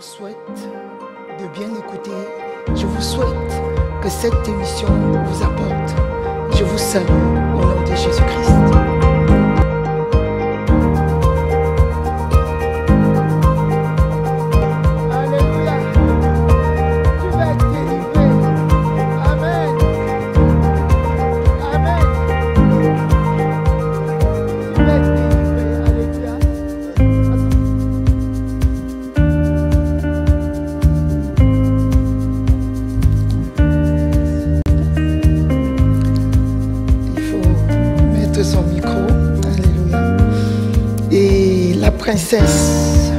vous souhaite de bien écouter. Je vous souhaite que cette émission vous apporte. Je vous salue au nom de Jésus-Christ. Princesse.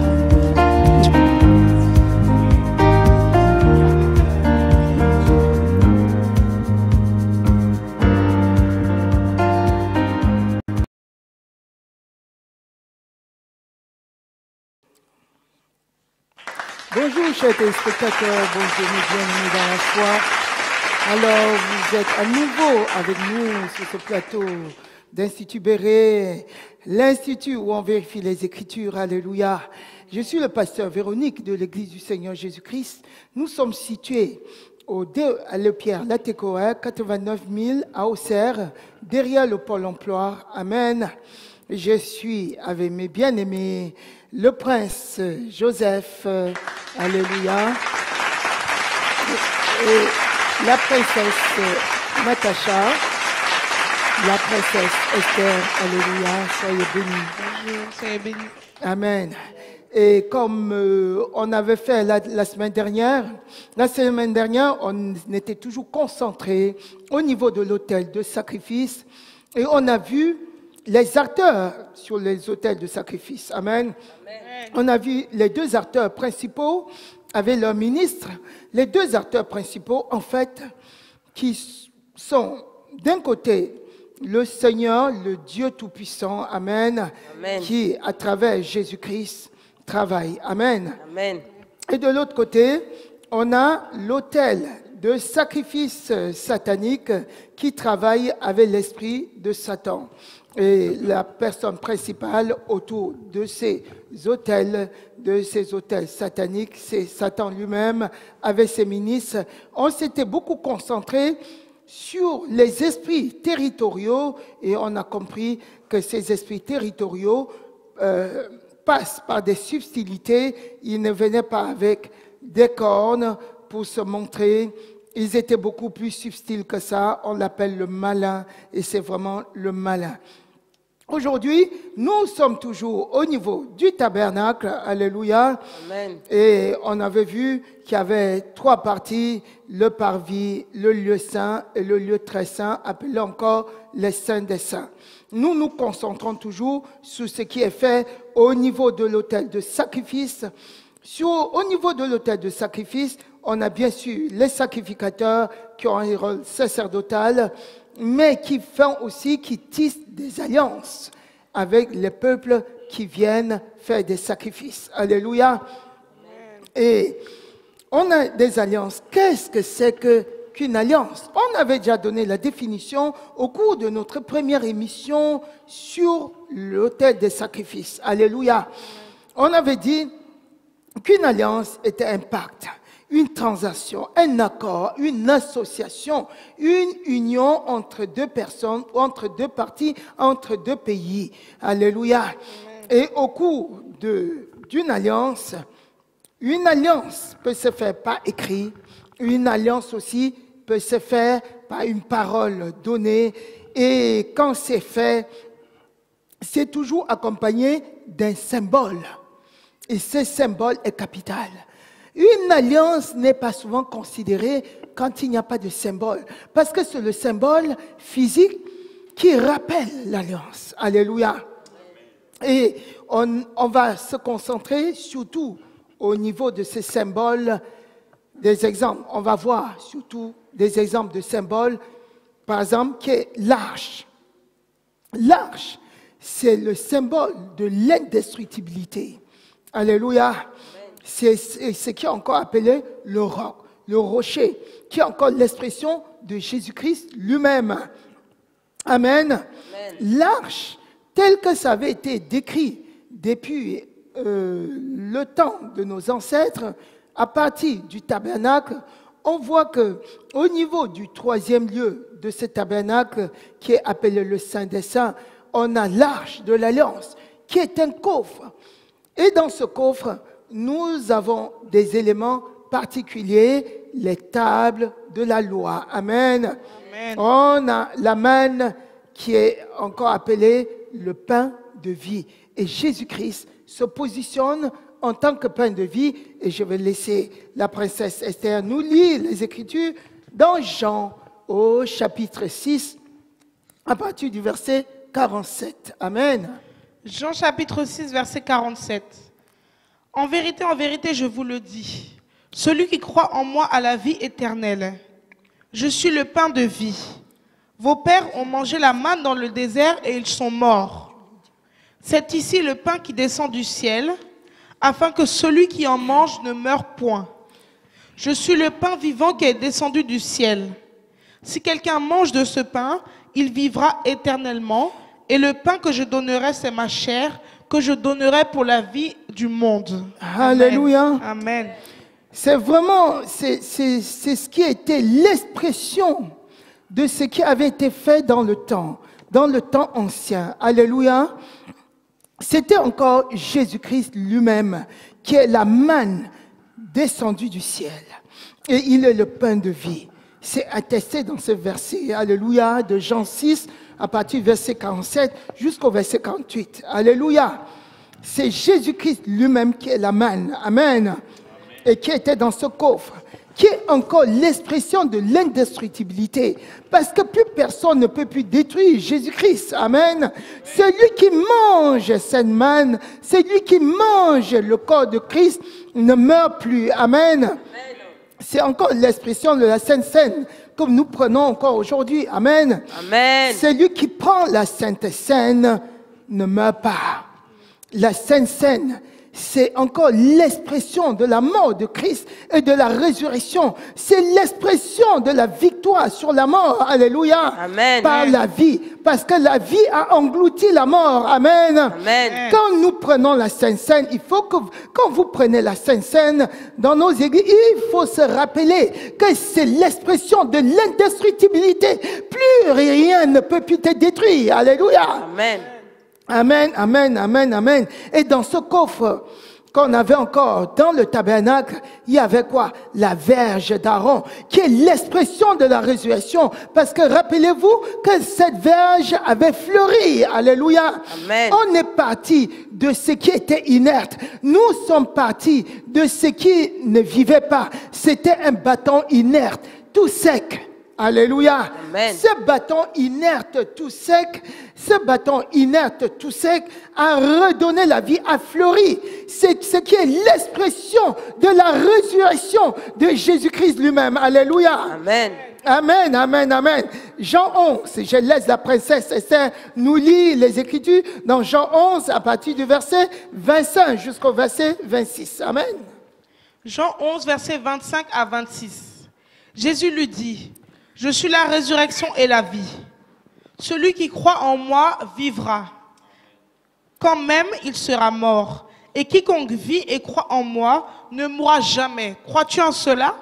Bonjour chers téléspectateurs, bonjour bienvenue dans la foi. Alors vous êtes à nouveau avec nous sur ce plateau d'Institut Béret, l'institut où on vérifie les Écritures. Alléluia. Je suis le pasteur Véronique de l'Église du Seigneur Jésus-Christ. Nous sommes situés au 2 à Le Pierre, Latécoère, 89 000 à Auxerre, derrière le Pôle emploi. Amen. Je suis avec mes bien-aimés, le prince Joseph. Alléluia. Et la princesse Natacha. La princesse Esther, alléluia, soyez bénis. Bonjour, soyez bénis. Amen. Et comme on avait fait la semaine dernière, on était toujours concentré au niveau de l'autel de sacrifice et on a vu les acteurs sur les autels de sacrifice. Amen. Amen. On a vu les deux acteurs principaux avec leur ministre, les deux acteurs principaux en fait qui sont d'un côté le Seigneur, le Dieu Tout-Puissant, Amen, Amen, qui, à travers Jésus-Christ, travaille. Amen. Amen. Et de l'autre côté, on a l'autel de sacrifice satanique qui travaille avec l'esprit de Satan. Et la personne principale autour de ces autels sataniques, c'est Satan lui-même avec ses ministres. On s'était beaucoup concentré sur les esprits territoriaux et on a compris que ces esprits territoriaux passent par des subtilités. Ils ne venaient pas avec des cornes pour se montrer. Ils étaient beaucoup plus subtils que ça. On l'appelle le malin et c'est vraiment le malin. Aujourd'hui, nous sommes toujours au niveau du tabernacle, alléluia. Amen. Et on avait vu qu'il y avait trois parties, le parvis, le lieu saint et le lieu très saint, appelé encore les saints des saints. Nous nous concentrons toujours sur ce qui est fait au niveau de l'autel de sacrifice. Au niveau de l'autel de sacrifice, on a bien sûr les sacrificateurs qui ont un rôle sacerdotal, mais qui tissent des alliances avec les peuples qui viennent faire des sacrifices. Alléluia. Amen. Et on a des alliances. Qu'est-ce que c'est qu'une alliance? On avait déjà donné la définition au cours de notre première émission sur l'autel des sacrifices. Alléluia. On avait dit qu'une alliance était un pacte, une transaction, un accord, une association, une union entre deux personnes, entre deux parties, entre deux pays. Alléluia. Amen. Et au cours d'une alliance, une alliance peut se faire par écrit, une alliance aussi peut se faire par une parole donnée. Et quand c'est fait, c'est toujours accompagné d'un symbole. Et ce symbole est capital. Une alliance n'est pas souvent considérée quand il n'y a pas de symbole, parce que c'est le symbole physique qui rappelle l'alliance. Alléluia. Et on va se concentrer surtout au niveau de ces symboles, des exemples. On va voir surtout des exemples de symboles, par exemple, qui est l'arche. L'arche, c'est le symbole de l'indestructibilité. Alléluia. C'est ce qui est encore appelé le roc, le rocher, qui est encore l'expression de Jésus-Christ lui-même. Amen. Amen. L'arche, tel que ça avait été décrit depuis le temps de nos ancêtres, à partir du tabernacle, on voit qu'au niveau du troisième lieu de ce tabernacle, qui est appelé le Saint des Saints, on a l'Arche de l'Alliance, qui est un coffre. Et dans ce coffre, nous avons des éléments particuliers, les tables de la loi. Amen. Amen. On a la manne qui est encore appelée le pain de vie. Et Jésus-Christ se positionne en tant que pain de vie. Et je vais laisser la princesse Esther nous lire les Écritures dans Jean au chapitre 6, à partir du verset 47. Amen. Jean chapitre 6, verset 47. En vérité, je vous le dis, celui qui croit en moi a la vie éternelle. Je suis le pain de vie. Vos pères ont mangé la manne dans le désert et ils sont morts. C'est ici le pain qui descend du ciel, afin que celui qui en mange ne meure point. Je suis le pain vivant qui est descendu du ciel. Si quelqu'un mange de ce pain, il vivra éternellement. Et le pain que je donnerai, c'est ma chair, que je donnerai pour la vie du monde. Alléluia. Amen. C'est vraiment, c'est ce qui était l'expression de ce qui avait été fait dans le temps ancien. Alléluia. C'était encore Jésus-Christ lui-même, qui est la manne descendue du ciel. Et il est le pain de vie. C'est attesté dans ce verset, alléluia, de Jean 6, à partir du verset 47 jusqu'au verset 48. Alléluia. C'est Jésus-Christ lui-même qui est la manne. Amen. Et qui était dans ce coffre, qui est encore l'expression de l'indestructibilité. Parce que plus personne ne peut plus détruire Jésus-Christ. Amen. Celui qui mange cette manne, celui qui mange le corps de Christ ne meurt plus. Amen. C'est encore l'expression de la Sainte Seine que nous prenons encore aujourd'hui. Amen. Amen. Celui qui prend la Sainte Seine ne meurt pas. La Sainte Seine, c'est encore l'expression de la mort de Christ et de la résurrection. C'est l'expression de la victoire sur la mort. Alléluia. Amen. Par la vie. Parce que la vie a englouti la mort. Amen. Amen. Quand nous prenons la Sainte Seine, il faut que, quand vous prenez la Sainte Seine dans nos églises, il faut se rappeler que c'est l'expression de l'indestructibilité. Plus rien ne peut plus te détruire. Alléluia. Amen. Amen, amen, amen, amen. Et dans ce coffre qu'on avait encore dans le tabernacle, il y avait quoi? La verge d'Aaron, qui est l'expression de la résurrection. Parce que rappelez-vous que cette verge avait fleuri. Alléluia. Amen. On est parti de ce qui était inerte. Nous sommes partis de ce qui ne vivait pas. C'était un bâton inerte, tout sec. Alléluia. Amen. Ce bâton inerte tout sec, a redonné la vie, a fleuri. C'est ce qui est l'expression de la résurrection de Jésus-Christ lui-même. Alléluia. Amen. Amen, amen, amen. Jean 11, je laisse la princesse Esther nous lire les Écritures dans Jean 11 à partir du verset 25 jusqu'au verset 26. Amen. Jean 11, verset 25 à 26. Jésus lui dit: je suis la résurrection et la vie. Celui qui croit en moi vivra, quand même il sera mort. Et quiconque vit et croit en moi ne mourra jamais. Crois-tu en cela?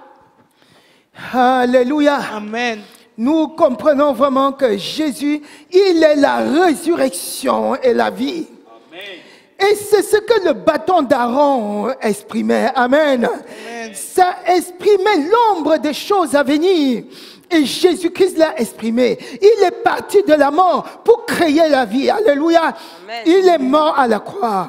Alléluia. Amen. Nous comprenons vraiment que Jésus, il est la résurrection et la vie. Amen. Et c'est ce que le bâton d'Aaron exprimait. Amen. Amen. Ça exprimait l'ombre des choses à venir. Et Jésus-Christ l'a exprimé. Il est parti de la mort pour créer la vie. Alléluia. Amen. Il est mort à la croix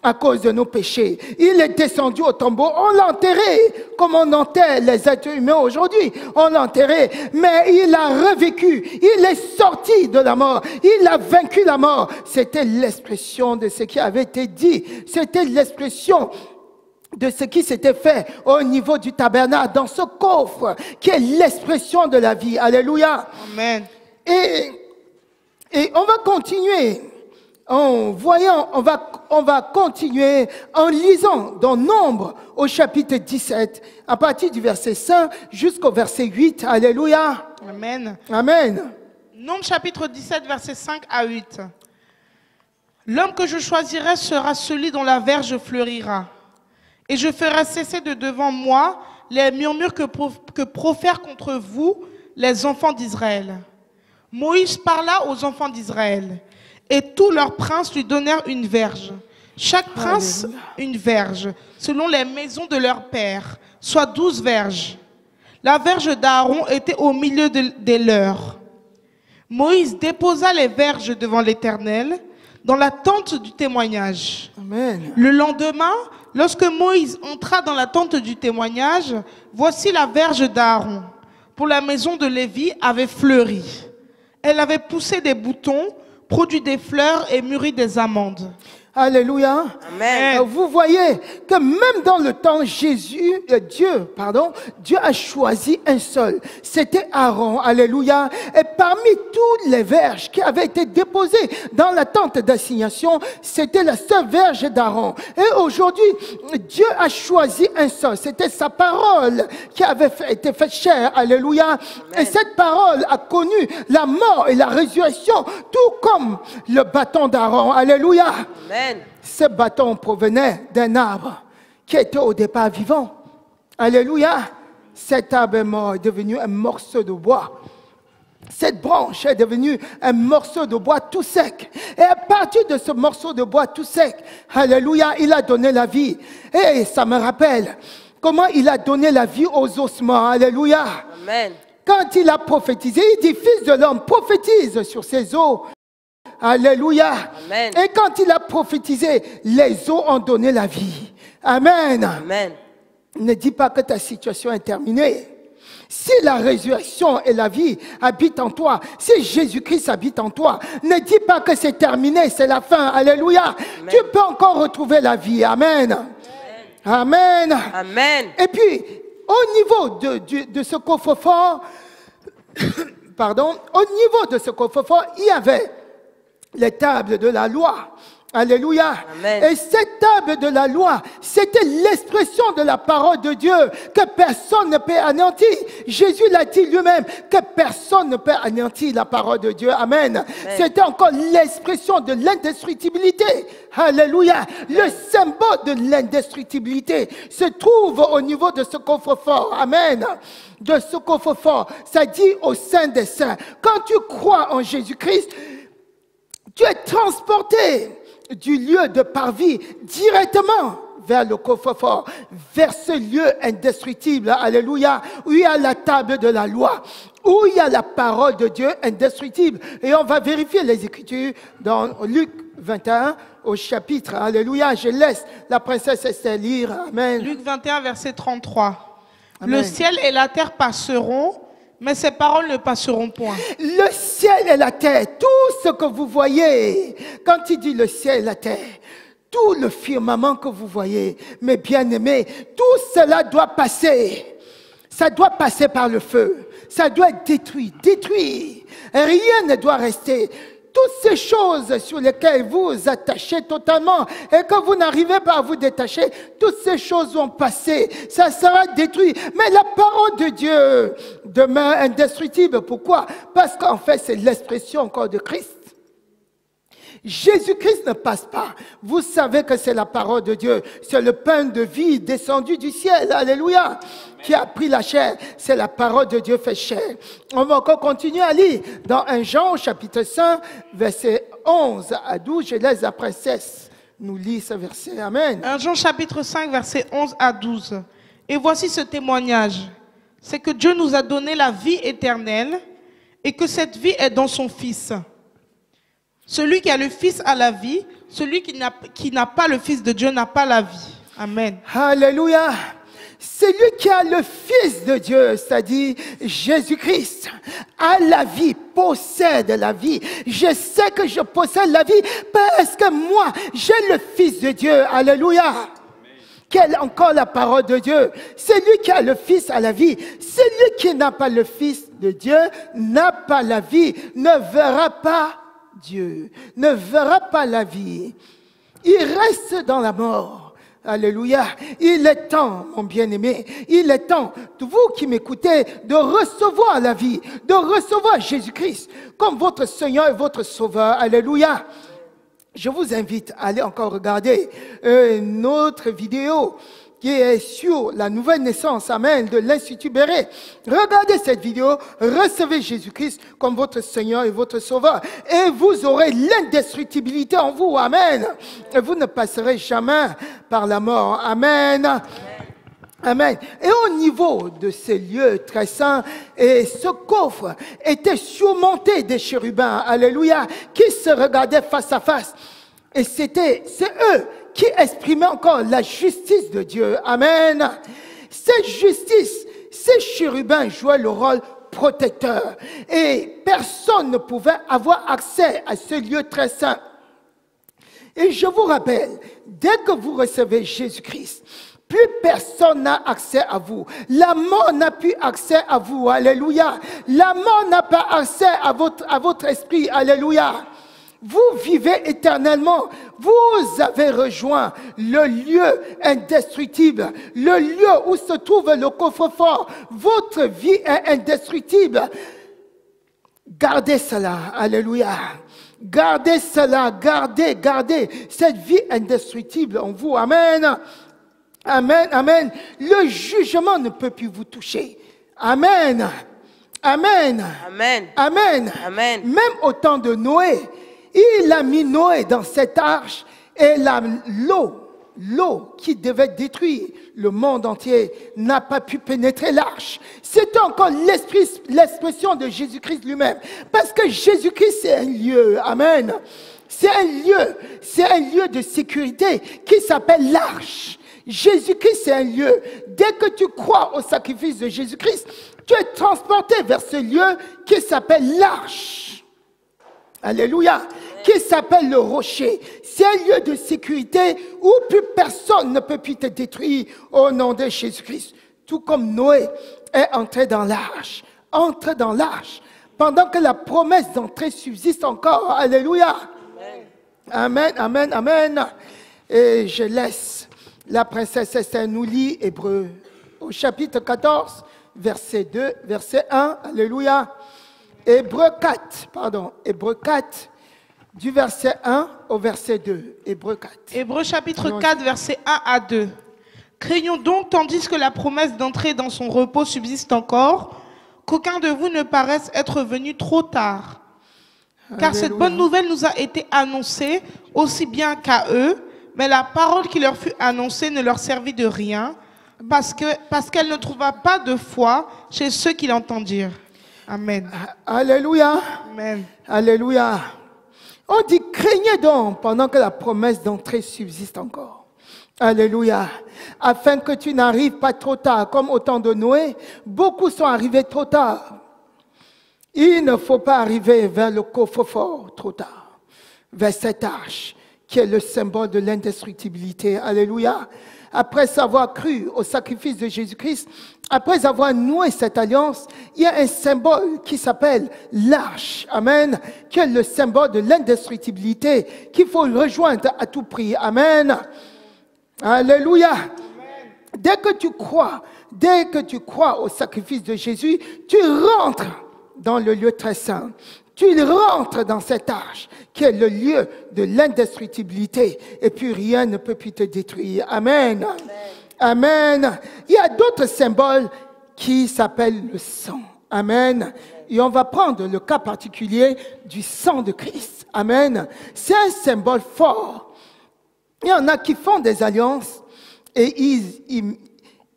à cause de nos péchés. Il est descendu au tombeau. On l'a enterré comme on enterre les êtres humains aujourd'hui. On l'a enterré. Mais il a revécu. Il est sorti de la mort. Il a vaincu la mort. C'était l'expression de ce qui avait été dit. C'était l'expression de ce qui s'était fait au niveau du tabernacle, dans ce coffre, qui est l'expression de la vie. Alléluia. Amen. Et on va continuer en voyant, on va continuer en lisant dans Nombre au chapitre 17, à partir du verset 5 jusqu'au verset 8. Alléluia. Amen. Amen. Nombre chapitre 17, verset 5 à 8. L'homme que je choisirai sera celui dont la verge fleurira. Et je ferai cesser de devant moi les murmures que profèrent contre vous les enfants d'Israël. Moïse parla aux enfants d'Israël, et tous leurs princes lui donnèrent une verge. Chaque prince une verge, selon les maisons de leur père, soit 12 verges. La verge d'Aaron était au milieu des leurs. Moïse déposa les verges devant l'Éternel dans la tente du témoignage. Amen. Le lendemain, lorsque Moïse entra dans la tente du témoignage, voici la verge d'Aaron, pour la maison de Lévi, avait fleuri. Elle avait poussé des boutons, produit des fleurs et mûri des amandes. Alléluia. Amen. Vous voyez que même dans le temps Dieu a choisi un seul. C'était Aaron. Alléluia. Et parmi toutes les verges qui avaient été déposées dans la tente d'assignation, c'était la seule verge d'Aaron. Et aujourd'hui, Dieu a choisi un seul. C'était sa parole qui avait été faite chair. Alléluia. Amen. Et cette parole a connu la mort et la résurrection, tout comme le bâton d'Aaron. Alléluia. Amen. Ce bâton provenait d'un arbre qui était au départ vivant. Alléluia. Cet arbre est mort, est devenu un morceau de bois. Cette branche est devenue un morceau de bois tout sec. Et à partir de ce morceau de bois tout sec, alléluia, il a donné la vie. Et ça me rappelle comment il a donné la vie aux ossements. Alléluia. Amen. Quand il a prophétisé, il dit, fils de l'homme, prophétise sur ces eaux. Alléluia. Amen. Et quand il a prophétisé, les eaux ont donné la vie. Amen. Amen. Ne dis pas que ta situation est terminée. Si la résurrection et la vie habitent en toi, si Jésus-Christ habite en toi, ne dis pas que c'est terminé, c'est la fin. Alléluia. Amen. Tu peux encore retrouver la vie. Amen. Amen. Amen. Amen. Et puis, au niveau de ce coffre-fort, au niveau de ce coffre-fort, il y avait les tables de la loi. Alléluia. Amen. Et cette table de la loi, c'était l'expression de la parole de Dieu que personne ne peut anéantir. Jésus l'a dit lui-même que personne ne peut anéantir la parole de Dieu. Amen. Amen. C'était encore l'expression de l'indestructibilité. Alléluia. Amen. Le symbole de l'indestructibilité se trouve au niveau de ce coffre-fort. Amen. De ce coffre-fort, ça dit au sein des saints. Quand tu crois en Jésus-Christ, tu es transporté du lieu de parvis directement vers le coffre-fort, vers ce lieu indestructible, alléluia, où il y a la table de la loi, où il y a la parole de Dieu indestructible. Et on va vérifier les Écritures dans Luc 21 au chapitre, alléluia. Je laisse la princesse Esther lire, amen. Luc 21, verset 33. Amen. Le ciel et la terre passeront, mais ces paroles ne passeront point. Le ciel et la terre, tout ce que vous voyez, quand il dit le ciel et la terre, tout le firmament que vous voyez, mes bien-aimés, tout cela doit passer. Ça doit passer par le feu. Ça doit être détruit, détruit. Rien ne doit rester. Toutes ces choses sur lesquelles vous vous attachez totalement et que vous n'arrivez pas à vous détacher, toutes ces choses vont passer, ça sera détruit. Mais la parole de Dieu demeure indestructible. Pourquoi? Parce qu'en fait, c'est l'expression encore de Christ. Jésus-Christ ne passe pas. Vous savez que c'est la parole de Dieu. C'est le pain de vie descendu du ciel. Alléluia. Qui a pris la chair. C'est la parole de Dieu fait chair. On va encore continuer à lire dans 1 Jean chapitre 5 verset 11 à 12. Je laisse la princesse nous lire ce verset. Amen. 1 Jean chapitre 5 verset 11 à 12. Et voici ce témoignage. C'est que Dieu nous a donné la vie éternelle et que cette vie est dans son Fils. Celui qui a le Fils a la vie, celui qui n'a pas le Fils de Dieu n'a pas la vie. Amen. Alléluia. Celui qui a le Fils de Dieu, c'est-à-dire Jésus-Christ, a la vie, possède la vie. Je sais que je possède la vie parce que moi, j'ai le Fils de Dieu. Alléluia. Quelle encore la parole de Dieu. Celui qui a le Fils a la vie. Celui qui n'a pas le Fils de Dieu n'a pas la vie, ne verra pas Dieu, ne verra pas la vie. Il reste dans la mort. Alléluia. Il est temps, mon bien-aimé, il est temps, vous qui m'écoutez, de recevoir la vie, de recevoir Jésus-Christ comme votre Seigneur et votre Sauveur. Alléluia. Je vous invite à aller encore regarder notre vidéo qui est sur la nouvelle naissance, amen, de l'Institut Béret. Regardez cette vidéo, recevez Jésus-Christ comme votre Seigneur et votre Sauveur. Et vous aurez l'indestructibilité en vous, amen. Et vous ne passerez jamais par la mort, amen. Amen. Et au niveau de ces lieux très saints, et ce coffre était surmonté des chérubins, alléluia, qui se regardaient face à face. Et c'est eux qui exprimaient encore la justice de Dieu. Amen. Cette justice, ces chérubins jouaient le rôle protecteur. Et personne ne pouvait avoir accès à ce lieu très saint. Et je vous rappelle, dès que vous recevez Jésus-Christ, plus personne n'a accès à vous. La mort n'a plus accès à vous. Alléluia. La mort n'a pas accès à votre esprit. Alléluia. Vous vivez éternellement. Vous avez rejoint le lieu indestructible. Le lieu où se trouve le coffre-fort. Votre vie est indestructible. Gardez cela. Alléluia. Gardez cela. Gardez cette vie indestructible en vous. Amen. Amen, amen. Le jugement ne peut plus vous toucher. Amen. Amen. Amen. Amen. Amen. Même au temps de Noé, il a mis Noé dans cette arche et l'eau qui devait détruire le monde entier n'a pas pu pénétrer l'arche. C'est encore l'expression de Jésus-Christ lui-même. Parce que Jésus-Christ, c'est un lieu. Amen. C'est un lieu de sécurité qui s'appelle l'arche. Jésus-Christ, c'est un lieu. Dès que tu crois au sacrifice de Jésus-Christ, tu es transporté vers ce lieu qui s'appelle l'arche. Alléluia. Qui s'appelle le rocher. C'est un lieu de sécurité où plus personne ne peut plus te détruire au nom de Jésus-Christ. Tout comme Noé est entré dans l'arche. Entre dans l'arche. Pendant que la promesse d'entrée subsiste encore. Alléluia. Amen, amen, amen. Et je laisse la princesse Esther nous lit Hébreux au chapitre 14, verset 2, verset 1, alléluia. Hébreux 4, du verset 1 au verset 2, Hébreux 4. Hébreux chapitre 4, verset 1 à 2. Craignons donc, tandis que la promesse d'entrer dans son repos subsiste encore, qu'aucun de vous ne paraisse être venu trop tard. Car cette bonne nouvelle nous a été annoncée aussi bien qu'à eux, mais la parole qui leur fut annoncée ne leur servit de rien, parce qu'elle ne trouva pas de foi chez ceux qui l'entendirent. Amen. Alléluia. Amen. Alléluia. On dit, craignez donc pendant que la promesse d'entrée subsiste encore. Alléluia. Afin que tu n'arrives pas trop tard, comme au temps de Noé, beaucoup sont arrivés trop tard. Il ne faut pas arriver vers le coffre-fort trop tard, vers cette arche qui est le symbole de l'indestructibilité. Alléluia. Après avoir cru au sacrifice de Jésus-Christ, après avoir noué cette alliance, il y a un symbole qui s'appelle l'arche. Amen. Qui est le symbole de l'indestructibilité qu'il faut rejoindre à tout prix. Amen. Alléluia. Amen. Dès que tu crois au sacrifice de Jésus, tu rentres dans le lieu très saint. Tu rentres dans cette arche qui est le lieu de l'indestructibilité et puis rien ne peut plus te détruire. Amen. Amen. Amen. Il y a d'autres symboles qui s'appellent le sang. Amen. Et on va prendre le cas particulier du sang de Christ. Amen. C'est un symbole fort. Il y en a qui font des alliances et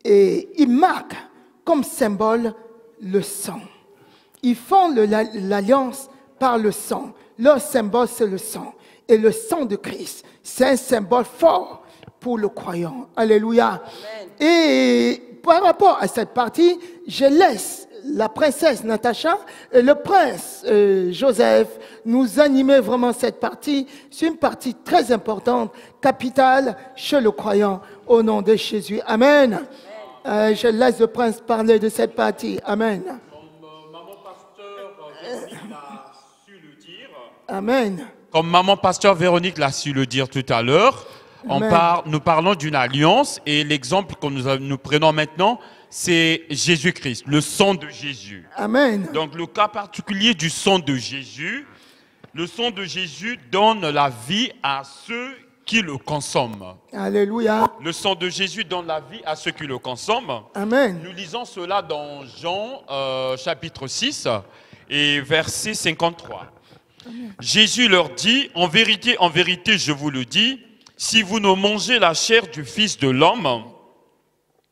ils marquent comme symbole le sang. Ils font l'alliance par le sang. Leur symbole, c'est le sang. Et le sang de Christ, c'est un symbole fort pour le croyant. Alléluia. Amen. Et par rapport à cette partie, je laisse la princesse Natacha et le prince Joseph nous animer vraiment cette partie. C'est une partie très importante, capitale chez le croyant, au nom de Jésus. Amen. Je laisse le prince parler de cette partie. Amen. Amen. Comme maman pasteur Véronique l'a su le dire tout à l'heure, nous parlons d'une alliance et l'exemple que nous prenons maintenant, c'est Jésus-Christ, le sang de Jésus. Amen. Donc le cas particulier du sang de Jésus, Le sang de Jésus donne la vie à ceux qui le consomment. Alléluia. Le sang de Jésus donne la vie à ceux qui le consomment. Amen. Nous lisons cela dans Jean chapitre 6 et verset 53. Amen. Jésus leur dit, en vérité, je vous le dis, si vous ne mangez la chair du Fils de l'homme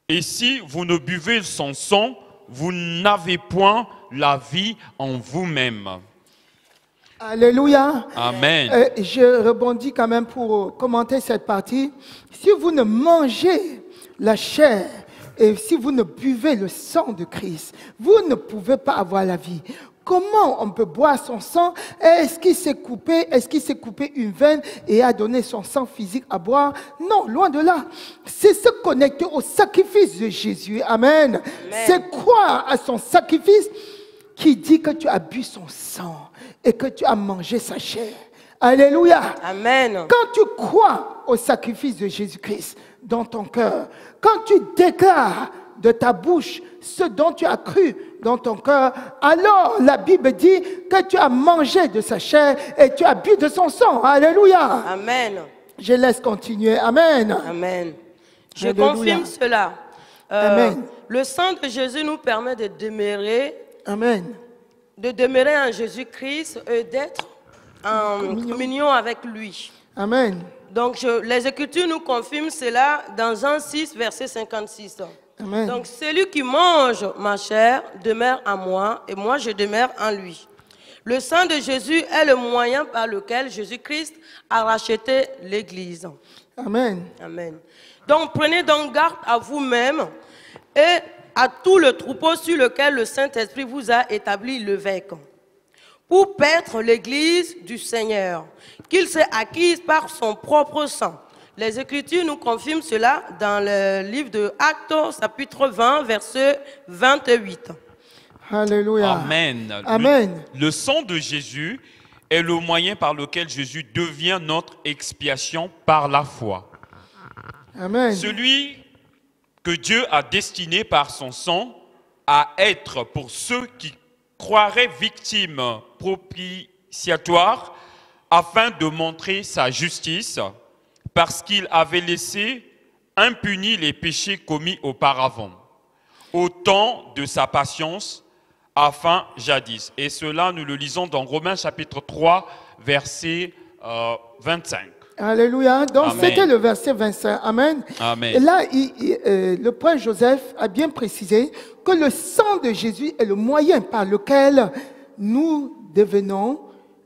et si vous ne buvez son sang, vous n'avez point la vie en vous-même. Alléluia. Amen. Je rebondis quand même pour commenter cette partie. Si vous ne mangez la chair et si vous ne buvez le sang de Christ, vous ne pouvez pas avoir la vie. Comment on peut boire son sang? Est-ce qu'il s'est coupé une veine et a donné son sang physique à boire? Non, loin de là. C'est se connecter au sacrifice de Jésus. Amen. C'est croire à son sacrifice qui dit que tu as bu son sang et que tu as mangé sa chair. Alléluia. Amen. Quand tu crois au sacrifice de Jésus-Christ dans ton cœur, quand tu déclares de ta bouche ce dont tu as cru dans ton cœur, alors la Bible dit que tu as mangé de sa chair et tu as bu de son sang. Alléluia. Amen. Je laisse continuer. Amen. Amen. Je Alléluia. confirme cela. Amen. Le sang de Jésus nous permet de demeurer. Amen. De demeurer en Jésus-Christ et d'être en communion avec lui. Amen. Donc les Écritures nous confirment cela dans Jean 6, verset 56. Amen. Donc celui qui mange ma chair demeure en moi et moi je demeure en lui. Le sang de Jésus est le moyen par lequel Jésus-Christ a racheté l'Église. Amen. Amen. Donc prenez donc garde à vous-même et à tout le troupeau sur lequel le Saint-Esprit vous a établi l'évêque, pour paître l'Église du Seigneur, qu'il s'est acquise par son propre sang. Les Écritures nous confirment cela dans le livre de Actes, chapitre 20, verset 28. Alléluia. Amen. Amen. Le sang de Jésus est le moyen par lequel Jésus devient notre expiation par la foi. Amen. Celui que Dieu a destiné par son sang à être pour ceux qui croiraient victimes propitiatoires afin de montrer sa justice, parce qu'il avait laissé impunis les péchés commis auparavant, au temps de sa patience, afin jadis. Et cela, nous le lisons dans Romains chapitre 3, verset 25. Alléluia. Donc, Amen. c'était le verset 25. Amen. Amen. Et là, le prince Joseph a bien précisé que le sang de Jésus est le moyen par lequel nous devenons,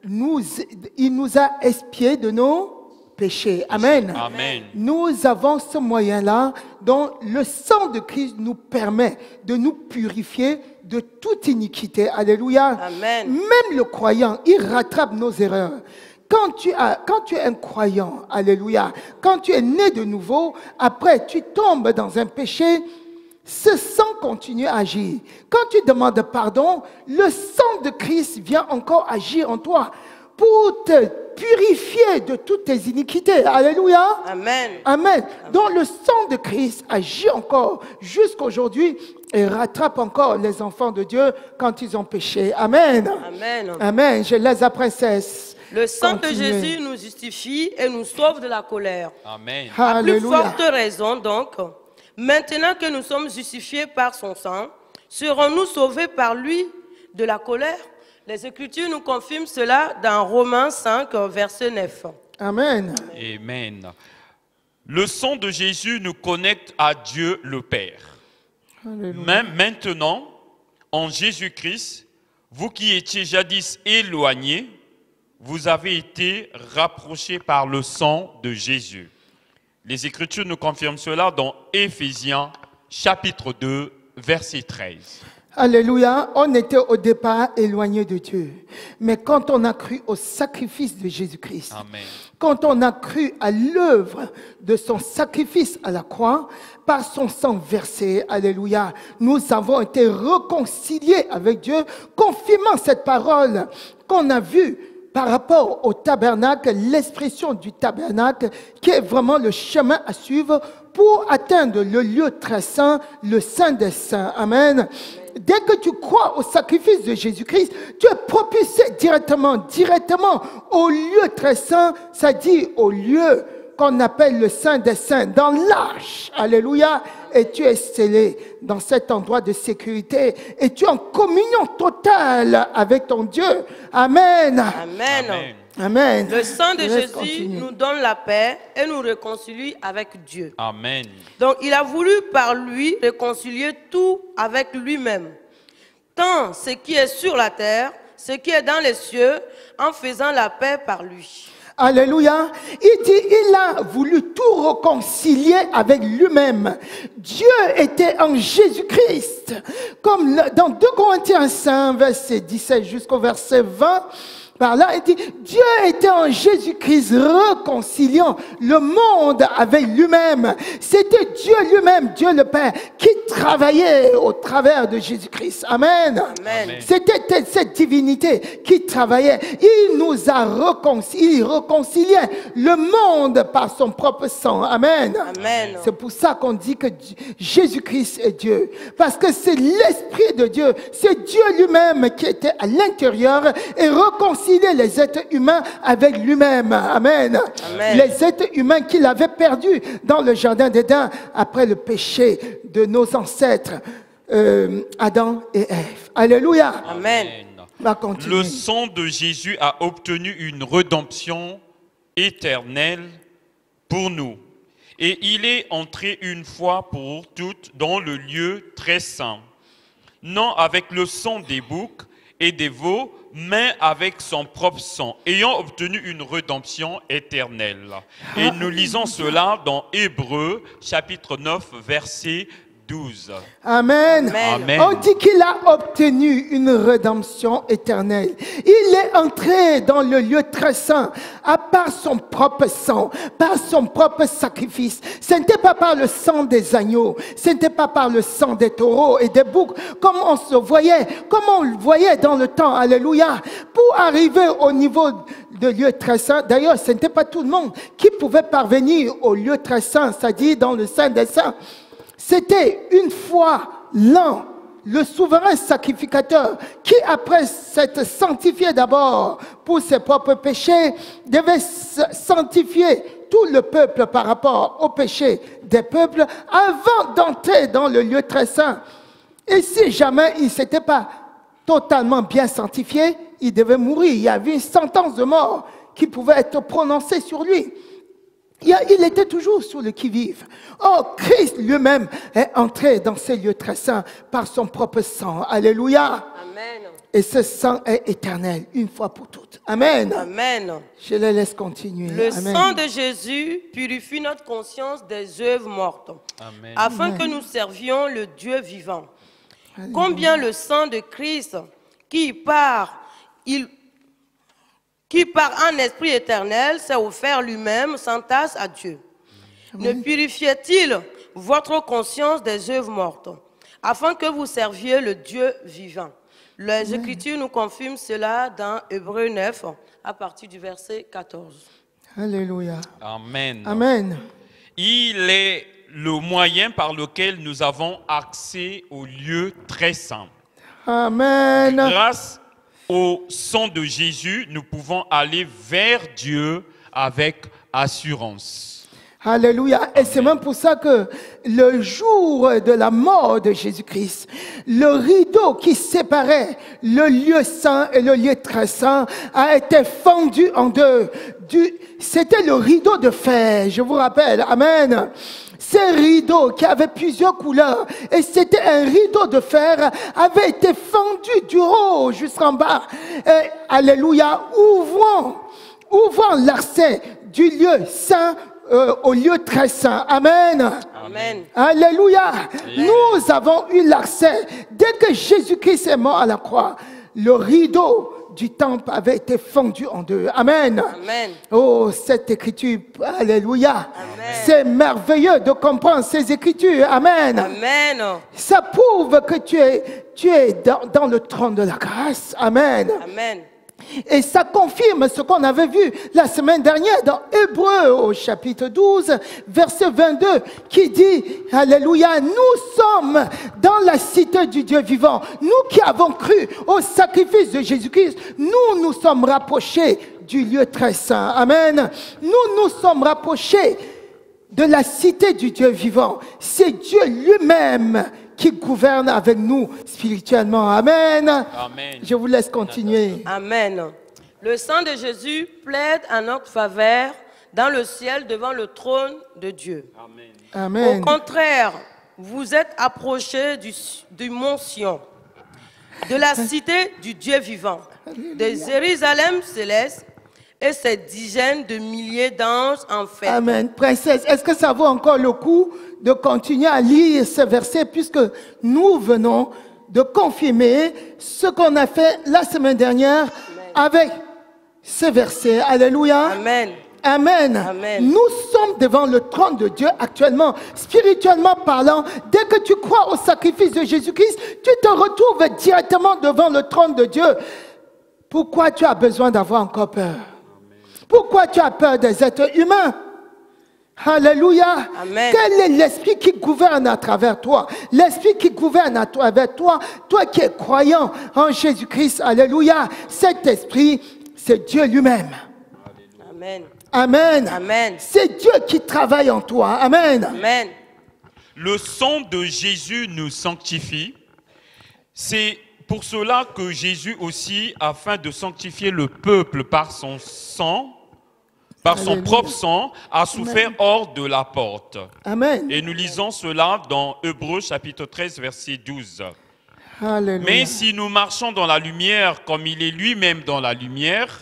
il nous a expié de nos péchés. Amen. Amen. Nous avons ce moyen-là dont le sang de Christ nous permet de nous purifier de toute iniquité. Alléluia. Amen. Même le croyant, il rattrape nos erreurs. Quand tu es un croyant, alléluia, quand tu es né de nouveau, après tu tombes dans un péché, ce sang continue à agir. Quand tu demandes pardon, le sang de Christ vient encore agir en toi pour te purifier de toutes tes iniquités. Alléluia. Amen. Amen. Donc le sang de Christ agit encore jusqu'aujourd'hui et rattrape encore les enfants de Dieu quand ils ont péché. Amen. Amen. Amen. Je laisse la princesse. Le sang de continuer. Jésus nous justifie et nous sauve de la colère. Amen. À plus Alléluia. forte raison, donc, maintenant que nous sommes justifiés par son sang, serons-nous sauvés par lui de la colère? Les Écritures nous confirment cela dans Romains 5, verset 9. Amen. Amen. Le sang de Jésus nous connecte à Dieu le Père. Alléluia. Même maintenant, en Jésus-Christ, vous qui étiez jadis éloignés, vous avez été rapprochés par le sang de Jésus. Les Écritures nous confirment cela dans Éphésiens chapitre 2, verset 13. Alléluia. On était au départ éloigné de Dieu. Mais quand on a cru au sacrifice de Jésus-Christ, Amen. quand on a cru à l'œuvre de son sacrifice à la croix, par son sang versé, alléluia, nous avons été réconciliés avec Dieu, confirmant cette parole qu'on a vue par rapport au tabernacle, l'expression du tabernacle, qui est vraiment le chemin à suivre pour atteindre le lieu très saint, le Saint des Saints. Amen. Dès que tu crois au sacrifice de Jésus-Christ, tu es propulsé directement au lieu très saint, ça dit au lieu qu'on appelle le Saint des Saints, dans l'arche. Alléluia. Et tu es scellé dans cet endroit de sécurité. Et tu es en communion totale avec ton Dieu. Amen. Amen. Amen. Amen. Le sang de Je laisse Jésus continuer. nous donne la paix et nous réconcilie avec Dieu. Amen. Donc, il a voulu par lui réconcilier tout avec lui-même, tant ce qui est sur la terre, ce qui est dans les cieux, en faisant la paix par lui. Alléluia. Il dit, il a voulu tout réconcilier avec lui-même. Dieu était en Jésus-Christ. Comme dans 2 Corinthiens 5, verset 17 jusqu'au verset 20, par là, il dit, Dieu était en Jésus-Christ réconciliant le monde avec lui-même. C'était Dieu lui-même, Dieu le Père, qui travaillait au travers de Jésus-Christ. Amen. Amen. C'était cette divinité qui travaillait. Il nous a réconcilié, il réconciliait le monde par son propre sang. Amen. Amen. C'est pour ça qu'on dit que Jésus-Christ est Dieu. Parce que c'est l'Esprit de Dieu, c'est Dieu lui-même qui était à l'intérieur et réconciliait les êtres humains avec lui-même. Amen. Amen. Les êtres humains qu'il avait perdus dans le jardin d'Éden après le péché de nos ancêtres, Adam et Ève. Alléluia. Amen. On va continuer. Le sang de Jésus a obtenu une rédemption éternelle pour nous. Et il est entré une fois pour toutes dans le lieu très saint. Non avec le sang des boucs et des veaux, mais avec son propre sang, ayant obtenu une rédemption éternelle. Et nous lisons cela dans Hébreux, chapitre 9, verset 12. Amen. Amen. On dit qu'il a obtenu une rédemption éternelle. Il est entré dans le lieu très saint à part son propre sang, par son propre sacrifice. Ce n'était pas par le sang des agneaux, ce n'était pas par le sang des taureaux et des boucs, comme on le voyait dans le temps. Alléluia. Pour arriver au niveau de lieu très saint, d'ailleurs, ce n'était pas tout le monde qui pouvait parvenir au lieu très saint, c'est-à-dire dans le Saint des Saints. C'était une fois l'an, le souverain sacrificateur qui, après s'être sanctifié d'abord pour ses propres péchés, devait sanctifier tout le peuple par rapport au péché des peuples avant d'entrer dans le lieu très saint. Et si jamais il ne s'était pas totalement bien sanctifié, il devait mourir. Il y avait une sentence de mort qui pouvait être prononcée sur lui. Il était toujours sur le qui-vive. Oh, Christ lui-même est entré dans ces lieux très saints par son propre sang. Alléluia. Amen. Et ce sang est éternel, une fois pour toutes. Amen. Amen. Je les laisse continuer. Le Amen. sang de Jésus purifie notre conscience des œuvres mortes, Amen. afin que nous servions le Dieu vivant. Combien le sang de Christ, qui par un esprit éternel s'est offert lui-même sans tache à Dieu, ne purifiait-il votre conscience des œuvres mortes, afin que vous serviez le Dieu vivant? Les Écritures nous confirment cela dans Hébreux 9, à partir du verset 14. Alléluia. Amen. Amen. Il est le moyen par lequel nous avons accès au lieu très saint. Amen. Grâce au sang de Jésus, nous pouvons aller vers Dieu avec assurance. Alléluia. Et c'est même pour ça que le jour de la mort de Jésus-Christ, le rideau qui séparait le lieu saint et le lieu très saint a été fendu en deux. C'était le rideau de fer, je vous rappelle. Amen. Ces rideaux qui avaient plusieurs couleurs, et c'était un rideau de fer, avait été fendu du haut jusqu'en bas. Et, alléluia, ouvrant l'accès du lieu saint au lieu très saint. Amen. Amen. Alléluia. Nous avons eu l'accès. Dès que Jésus-Christ est mort à la croix, le rideau du temple avait été fendu en deux. Amen. Amen. Oh, cette écriture, alléluia. Amen. C'est merveilleux de comprendre ces écritures. Amen. Amen. Ça prouve que tu es dans le trône de la grâce. Amen. Amen. Et ça confirme ce qu'on avait vu la semaine dernière dans Hébreux au chapitre 12, verset 22, qui dit, alléluia, nous sommes dans la cité du Dieu vivant. Nous qui avons cru au sacrifice de Jésus-Christ, nous nous sommes rapprochés du lieu très saint. Amen. Nous nous sommes rapprochés de la cité du Dieu vivant. C'est Dieu lui-même qui gouverne avec nous spirituellement. Amen. Amen. Je vous laisse continuer. Amen. Le sang de Jésus plaide en notre faveur dans le ciel devant le trône de Dieu. Amen. Au contraire, vous êtes approchés du mont Sion, de la cité du Dieu vivant, de Jérusalem céleste et ses dizaines de milliers d'anges en fête. Amen. Princesse, est-ce que ça vaut encore le coup de continuer à lire ce verset puisque nous venons de confirmer ce qu'on a fait la semaine dernière avec ce verset. Alléluia. Amen. Amen. Amen. Nous sommes devant le trône de Dieu actuellement, spirituellement parlant. Dès que tu crois au sacrifice de Jésus-Christ, tu te retrouves directement devant le trône de Dieu. Pourquoi tu as besoin d'avoir encore peur? Pourquoi tu as peur des êtres humains? Alléluia. Amen. Quel est l'esprit qui gouverne à travers toi? L'esprit qui gouverne à travers toi, toi qui es croyant en Jésus-Christ. Alléluia. Cet esprit, c'est Dieu lui-même. Amen. Amen. Amen. C'est Dieu qui travaille en toi. Amen. Amen. Le sang de Jésus nous sanctifie. C'est pour cela que Jésus aussi, afin de sanctifier le peuple par son sang, par son propre sang, a souffert hors de la porte. Amen. Et nous lisons cela dans Hébreux chapitre 13, verset 12. Alléluia. Mais si nous marchons dans la lumière comme il est lui-même dans la lumière,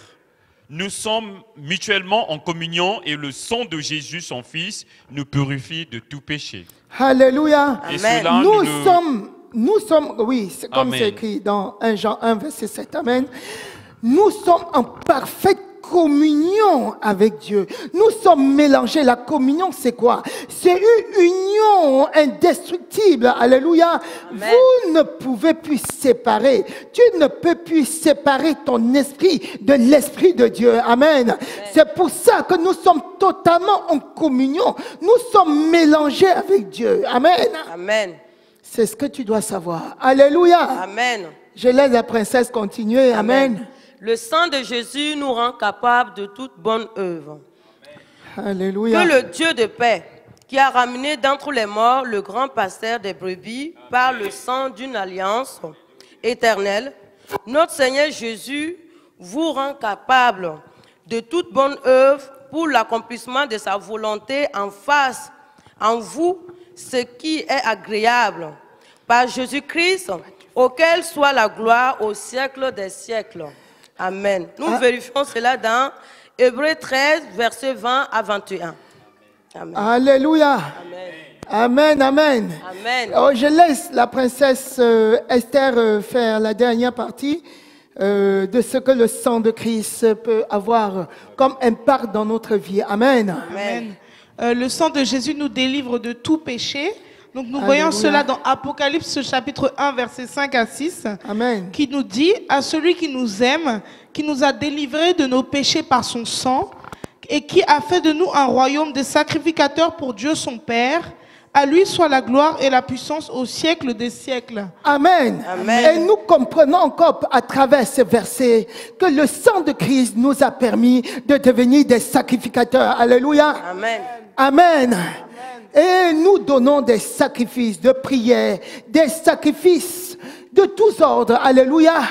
nous sommes mutuellement en communion et le sang de Jésus, son Fils, nous purifie de tout péché. Alléluia. Et Amen. cela, Nous sommes, oui, c'est comme Amen. c'est écrit dans 1 Jean 1, verset 7, Amen. Nous sommes en parfaite communion avec Dieu. Nous sommes mélangés. La communion, c'est quoi? C'est une union indestructible. Alléluia. Amen. Vous ne pouvez plus séparer. Tu ne peux plus séparer ton esprit de l'esprit de Dieu. Amen. C'est pour ça que nous sommes totalement en communion. Nous sommes mélangés avec Dieu. Amen. Amen. C'est ce que tu dois savoir. Alléluia. Amen. Je laisse la princesse continuer. Amen. Le sang de Jésus nous rend capables de toute bonne œuvre. Alléluia. Que le Dieu de paix, qui a ramené d'entre les morts le grand pasteur des brebis par le sang d'une alliance éternelle, notre Seigneur Jésus vous rend capable de toute bonne œuvre pour l'accomplissement de sa volonté en face, en vous, ce qui est agréable. Par Jésus-Christ, auquel soit la gloire au siècle des siècles. Amen. Nous vérifions cela dans Hébreux 13, versets 20 à 21. Amen. Alléluia. Amen. Amen, amen. Amen. Oh, je laisse la princesse Esther faire la dernière partie de ce que le sang de Christ peut avoir comme impact dans notre vie. Amen. Amen. Le sang de Jésus nous délivre de tout péché. Donc nous Alléluia. voyons cela dans Apocalypse chapitre 1, versets 5 à 6, Amen. qui nous dit à celui qui nous aime, qui nous a délivrés de nos péchés par son sang, et qui a fait de nous un royaume de sacrificateurs pour Dieu son Père. À lui soit la gloire et la puissance au siècle des siècles. Amen. Amen. Et nous comprenons encore à travers ce verset que le sang de Christ nous a permis de devenir des sacrificateurs. Alléluia. Amen. Amen. Et nous donnons des sacrifices de prière, des sacrifices de tous ordres. Alléluia.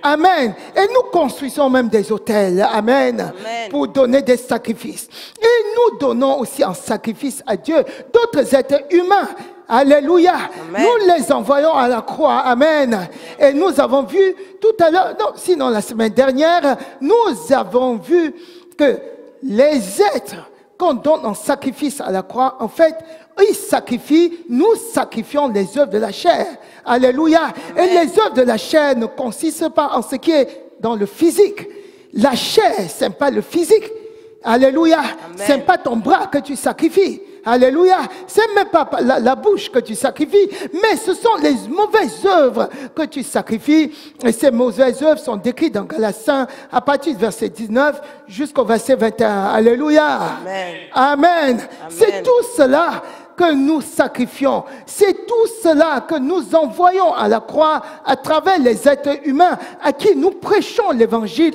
Amen. Et nous construisons même des autels. Amen. Amen. Pour donner des sacrifices. Et nous donnons aussi en sacrifice à Dieu d'autres êtres humains. Alléluia. Amen. Nous les envoyons à la croix. Amen. Et nous avons vu tout à l'heure, non, sinon la semaine dernière, nous avons vu que les êtres qu'on donne en sacrifice à la croix, en fait, ils sacrifient, nous sacrifions les œuvres de la chair. Alléluia. Amen. Et les œuvres de la chair ne consistent pas en ce qui est dans le physique. La chair, ce n'est pas le physique. Alléluia. Ce n'est pas ton bras que tu sacrifies. Alléluia. C'est même pas la bouche que tu sacrifies, mais ce sont les mauvaises œuvres que tu sacrifies. Et ces mauvaises œuvres sont décrites dans Galates 1 à partir du verset 19 jusqu'au verset 21. Alléluia. Amen. Amen. C'est tout cela que nous sacrifions. C'est tout cela que nous envoyons à la croix à travers les êtres humains à qui nous prêchons l'évangile.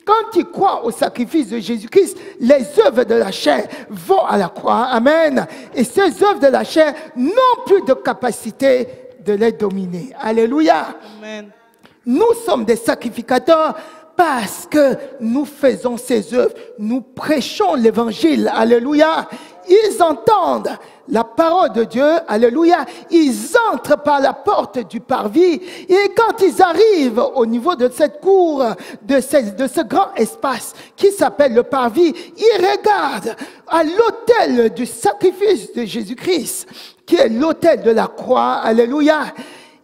Quand tu crois au sacrifice de Jésus-Christ, les œuvres de la chair vont à la croix. Amen. Et ces œuvres de la chair n'ont plus de capacité de les dominer. Alléluia. Amen. Nous sommes des sacrificateurs parce que nous faisons ces œuvres. Nous prêchons l'évangile. Alléluia. Ils entendent la parole de Dieu, alléluia, ils entrent par la porte du parvis et quand ils arrivent au niveau de cette cour, de ce grand espace qui s'appelle le parvis, ils regardent à l'autel du sacrifice de Jésus-Christ, qui est l'autel de la croix, alléluia,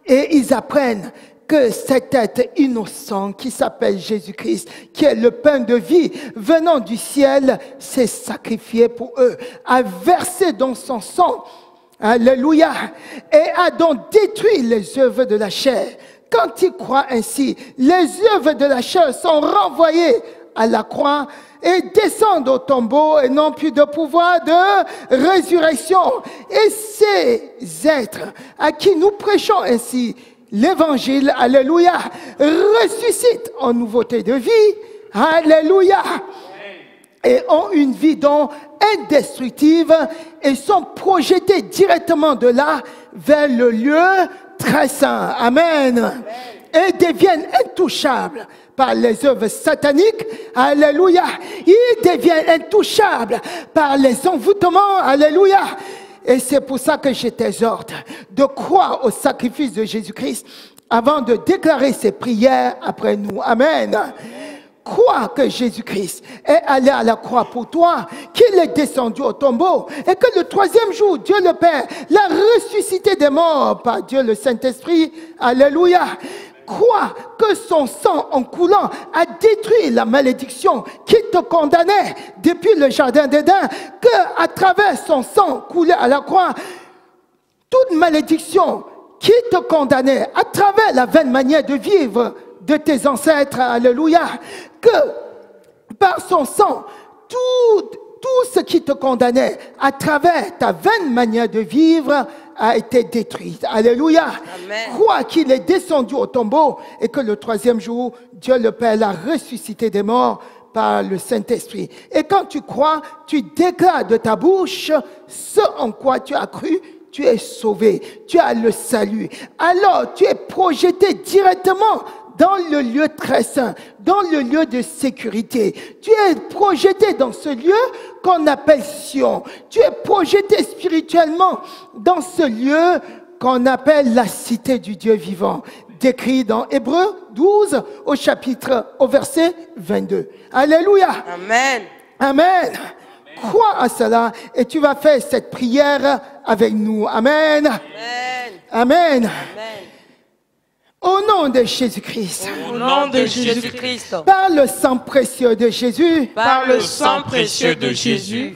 et ils apprennent que cet être innocent qui s'appelle Jésus-Christ, qui est le pain de vie venant du ciel, s'est sacrifié pour eux, a versé dans son sang, alléluia, et a donc détruit les œuvres de la chair. Quand ils croient ainsi, les œuvres de la chair sont renvoyées à la croix et descendent au tombeau et n'ont plus de pouvoir de résurrection. Et ces êtres à qui nous prêchons ainsi l'évangile, alléluia, ressuscite en nouveauté de vie, alléluia, et ont une vie donc indestructible et sont projetés directement de là vers le lieu très saint, amen, et deviennent intouchables par les œuvres sataniques, alléluia, ils deviennent intouchables par les envoûtements, alléluia. Et c'est pour ça que je t'exhorte de croire au sacrifice de Jésus-Christ avant de déclarer ses prières après nous. Amen. Crois que Jésus-Christ est allé à la croix pour toi, qu'il est descendu au tombeau et que le troisième jour, Dieu le Père l'a ressuscité des morts par Dieu le Saint-Esprit. Alléluia. Crois que son sang en coulant a détruit la malédiction qui te condamnait depuis le jardin d'Éden, que à travers son sang coulé à la croix, toute malédiction qui te condamnait à travers la vaine manière de vivre de tes ancêtres, alléluia, que par son sang, tout ce qui te condamnait à travers ta vaine manière de vivre a été détruite. Alléluia. Amen. Crois qu'il est descendu au tombeau et que le troisième jour, Dieu le Père l'a ressuscité des morts par le Saint-Esprit. Et quand tu crois, tu déclares de ta bouche ce en quoi tu as cru, tu es sauvé, tu as le salut. Alors tu es projeté directement dans le lieu très saint, dans le lieu de sécurité. Tu es projeté dans ce lieu qu'on appelle Sion. Tu es projeté spirituellement dans ce lieu qu'on appelle la cité du Dieu vivant, décrit dans Hébreux 12 au verset 22. Alléluia. Amen. Amen. Crois à cela et tu vas faire cette prière avec nous. Amen. Amen. Amen. Amen. Au nom de Jésus-Christ. Au nom de Jésus-Christ. Par le sang précieux de Jésus. Par le sang précieux de Jésus.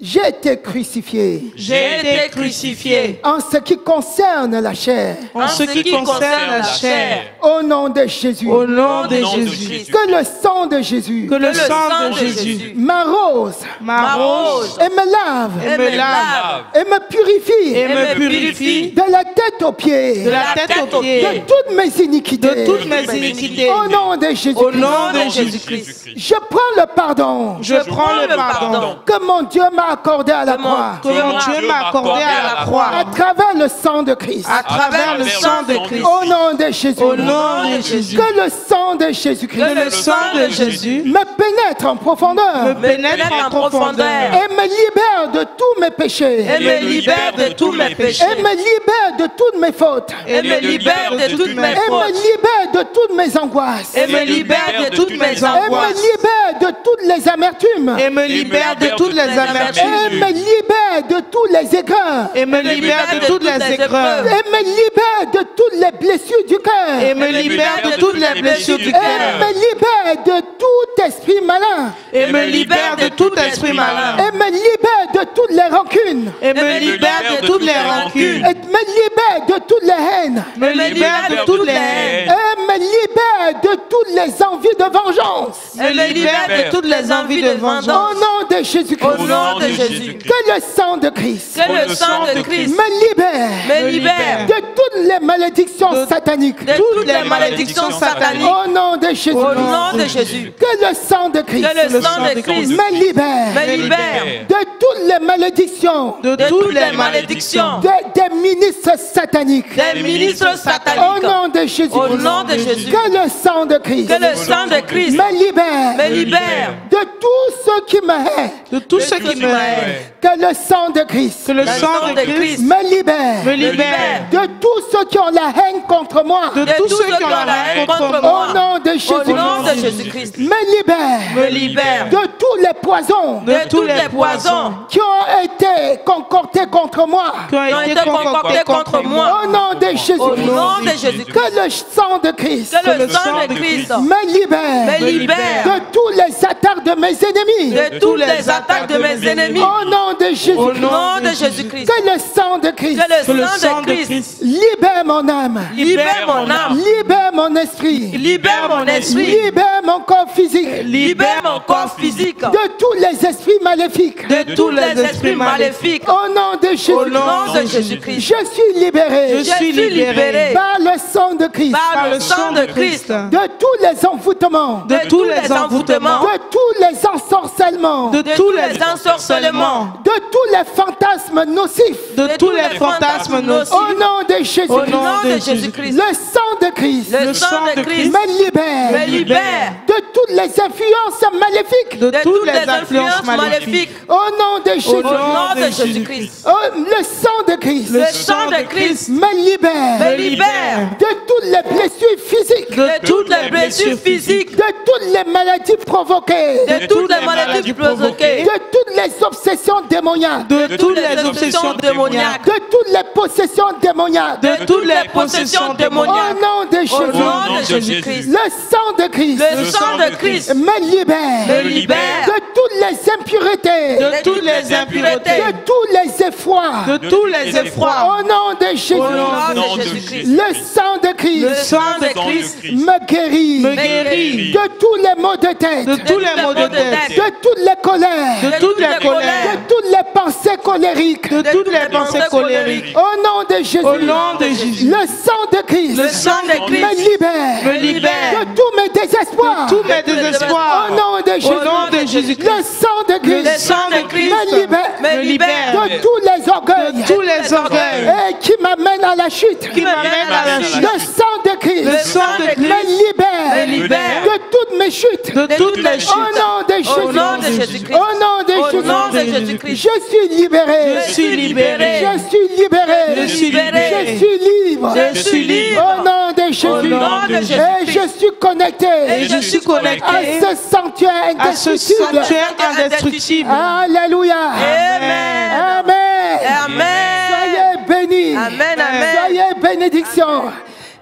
J'ai été crucifié. J'ai été crucifié. En ce qui concerne la chair. En ce qui concerne la chair. Au nom de Jésus. Au nom de Jésus. Que le sang de Jésus. Que le sang de Jésus m'arrose. M'arrose. Et me lave. Et me lave. Et me purifie. Et me purifie. De la tête aux pieds. De la tête aux pieds. De toutes mes iniquités. De toutes mes iniquités. Au nom de Jésus. Au nom de Jésus-Christ. Je prends le pardon. Je prends le pardon. Que mon Dieu m'a accordé à la croix. Que mon Dieu m'a accordé à la croix. À travers le sang de Christ. À travers le sang de Christ. Au nom de Jésus. Au nom de Jésus. Que le sang de Jésus-Christ. Que le sang de Jésus me pénètre en profondeur. me pénètre en profondeur. Et me libère de tous mes péchés. Et me libère de tous mes péchés. Et me libère de toutes mes fautes. Et me libère de toutes mes Et me fautes. libère de toutes mes angoisses. Et me libère de toutes mes Et me angoisses. libère de toutes les amertumes. Et me libère de toutes les Et amertumes. me libère de tous les aigreurs. Et me libère de toutes les épreuves. Et me libère de toutes les blessures du cœur. Et me libère de toutes les blessures du Et cœur. me libère de tous tout esprit malin. Et me libère de tout esprit malin. Et me libère de toutes les rancunes. Et me libère de toutes les rancunes. Et me libère de toutes les haines. Me libère de toutes les haines. Et me libère de toutes les envies de vengeance. Et me libère de toutes les envies de Au vengeance. nom de Jésus-Christ. Au nom de Jésus. Que le sang de Christ Que le sang de Christ me libère me libère de toutes les malédictions sataniques. de toutes les malédictions sataniques. Au nom de Jésus. Au nom de Jésus. Que le sang de Christ Que le sang de Christ me libère me libère de toutes les malédictions De de toutes toutes les les malédictions des ministres sataniques. des ministres Au sataniques. nom de Jésus. Au nom de Jésus. Que le sang de Christ Que le sang de Christ me libère me libère de tous ceux qui me haïssent. de tous ceux qui me haïssent. Que le sang de Christ Que le sang de Christ me libère me libère de tous ceux qui ont la haine contre moi. de tous ceux qui ont la haine contre moi. Au nom de Au nom de Jésus. Jésus-Christ. Me libère Me libère de tous les poisons de tous les poisons qui ont été concoctés contre moi. qui ont qui ont été été concoctés concoctés contre moi. Au nom de Jésus. Au nom de Jésus-Christ. Que le sang de Christ Que le sang de Christ me libère me libère de tous les attaques de mes ennemis. de toutes les attaques de mes ennemis. Au nom de Jésus. Au nom de Jésus-Christ. Que le sang de Christ Que le sang de Christ libère mon âme. libère mon âme. Libère mon esprit. Libère mon esprit. Libère mon corps physique. Libère mon corps physique. De tous les esprits maléfiques. De tous les esprits maléfiques. Au nom de Jésus. Au nom de Jésus-Christ. Je suis libéré. Je suis libéré Par le sang de Christ. par le sang de Christ. De tous les envoûtements. de tous les envoûtements, De tous les ensorcellements. de De tous tous les les ensorcellements. De tous les fantasmes nocifs. de tous les fantasmes nocifs. Au nom de Jésus. Au nom de Jésus-Christ. Le sang de Christ Le sang de Christ me libère. me libère De toutes les influences maléfiques. de de toutes les influences maléfiques. maléfiques. Au nom de Jésus. Au nom de Jésus-Christ. Oh, le sang de Christ Le sang de Christ me libère. me libère De toutes les blessures physiques. de toutes les blessures physiques, De toutes les maladies provoquées. de toutes les maladies provoquées, De toutes les obsessions démoniaques. De toutes les obsessions démoniaques. De toutes les possessions démoniaques. De toutes les possessions Au démoniaques. nom de au Jésus. nom de Jésus-Christ. Le sang de Christ Le sang de Christ me libère. me libère De toutes les impuretés. De toutes les impuretés. De tous les efforts. De tous les effrois. Au nom de Jésus. au nom nom de de Jésus-Christ. Le sang de Le Christ sang de Christ me guérit. Me guérit. De tous les maux de tête. De tous les maux de tête. De toutes les colères. De toutes les colères. De toutes les pensées colériques. De toutes les pensées colériques. Au nom de Jésus. Au nom de Jésus. Le sang de Christ Le sang de Christ me libère. Me libère. De tous mes désespoirs. Tous mes désespoirs. Au nom de Jésus. Au nom de Jésus-Christ. Le sang de Christ Le sang de Christ me libère. me libère De tous les orgueils. Tous les orgueils. Et qui m'amène à la chute. Qui m'amène à la chute. Le sang de Christ Le sang de Christ me libère. me libère De toutes mes chutes. De toutes les Au chutes. nom de Jésus. au nom de Jésus-Christ. Au nom de Au Jésus. nom de Jésus-Christ. Je suis libéré. Je suis libéré. Je suis libéré. Je suis libéré. Je suis libre. Je suis libre. Au nom de Jésus. Au nom de Et Jésus-Christ. je suis connecté Et je suis à connecté ce sanctuaire à ce indestructible. sanctuaire indestructible. Alléluia. Amen. Amen. Amen. Soyez bénis. Amen. Amen. Soyez bénédiction.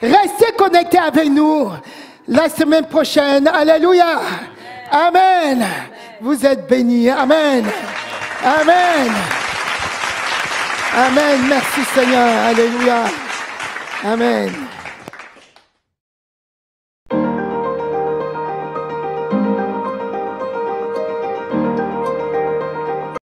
Restez connectés avec nous la semaine prochaine. Alléluia. Amen. Vous êtes bénis. Amen. Amen. Amen. Merci Seigneur. Alléluia. Amen.